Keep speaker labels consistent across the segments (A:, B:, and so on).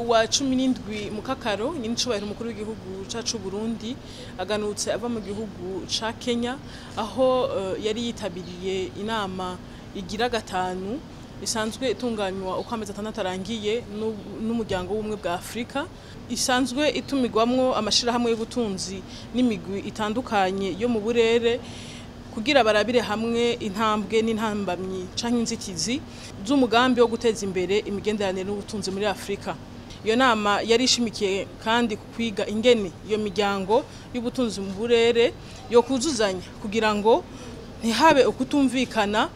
A: wa 17 mu Kakaro nyinicubahiro umukuru w'igihugu cacu Burundi aganutse ava mu gihugu ca Kenya aho yari yitabiriye inama igira gatanu isanzwe itunganywa uko amezi 6 arangiye n'umuryango w'ubumwe bwa Afrika isanzwe itumigwamwo amashirahamwe y'ubutunzi n'imigwi itandukanye yo mu burere kugira barabire hamwe intambwe n'intambamyi canke inzitizi z'umugambi wo guteza imbere imigenderanire n'ubutunzi muri Afrika. Iyo nama yari ishimikiye kandi kwiga ingene iyo miryango y'ubutunzi mu burere yo kuzuzanya kugira ngo ntihabe ukutumvikana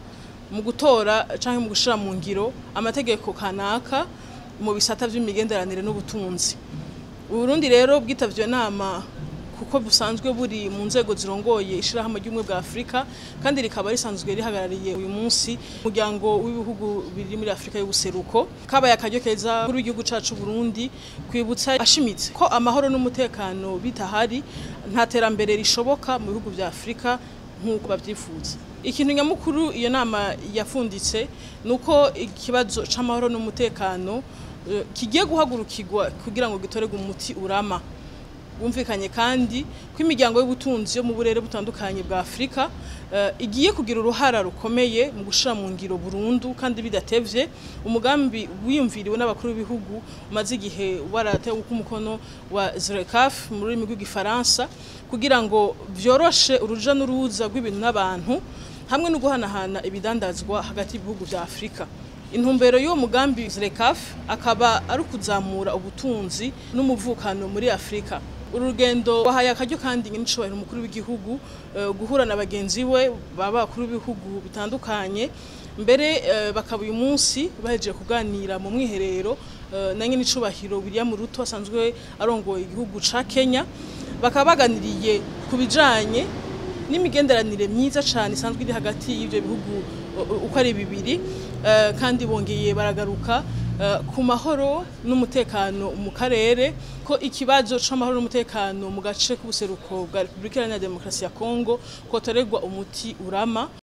A: mu gutora canke mu gushira mu ngiro amategeko kanaka mu bisata vy'imigenderanire n'ubutunzi. Uburundi rero bwitavye nama kuko busanzwe buri mu nzego zirongoye ishirahamwe ry'ubumwe bwa Afrika kandi rikaba risanzwe rihagarariye uyu munsi umuryango w'ibihugu biri muri Afrika y'ubuseruko kabaye akaryo keza kuri igihugu cacu Burundi kwibutsa ashimitse ko amahoro n'umutekano bitahari nta terambere rishoboka mu bihugu vya Afrika nk'uko bavyifuza. Ikintu nyamukuru iyo nama yafunditse nuko ikibazo c'amahoro n'umutekano kigiye guhagurukirwa kugira ngo gitorerwe umuti urama. Bumvikanye kandi ko imiryango y'ubutunzi yo mu burere butandukanye bwa Afrika igiye kugira uruhara rukomeye mu gushira mu ngiro Burundi kandi bidatevye umugambi wiyumviriwe n'abakuru b'ibihugu umaze igihe waratewe umukono wa ZLECAf mu rurimi rw'igifaransa kugira ngo vyoroshe uruja n'uruza rw'ibintu n'abantu hamwe no guhanahana ibidandazwa hagati y'ibihugu vya Afrika. Intumbero y'uwo mugambi ZLECAf akaba ari ukuzamura ubutunzi n'umuvukano muri Afrika. Urugendo wahaye akaryo kandi nyinicubahiro umukuru w'igihugu guhura na bagenzi we babakuru b'ibihugu bitandukanye mbere bakaba uyu munsi bahejeje kuganira mu mwiherero na nyinicubahiro William Ruto asanzwe arongoye igihugu ca Kenya bakaba baganiriye kubijanye n'imigenderanire myiza cyane isanzwe iri hagati y'ivyo bihugu uko ari bibiri kandi bongeye baragaruka ku mahoro n'umutekano mu karere ko ikibazo c'amahoro n'umutekano mu gace k'ubuseruko bwa Repubulika Iharanira Demokarasi ya Kongo kotorerwa umuti urama.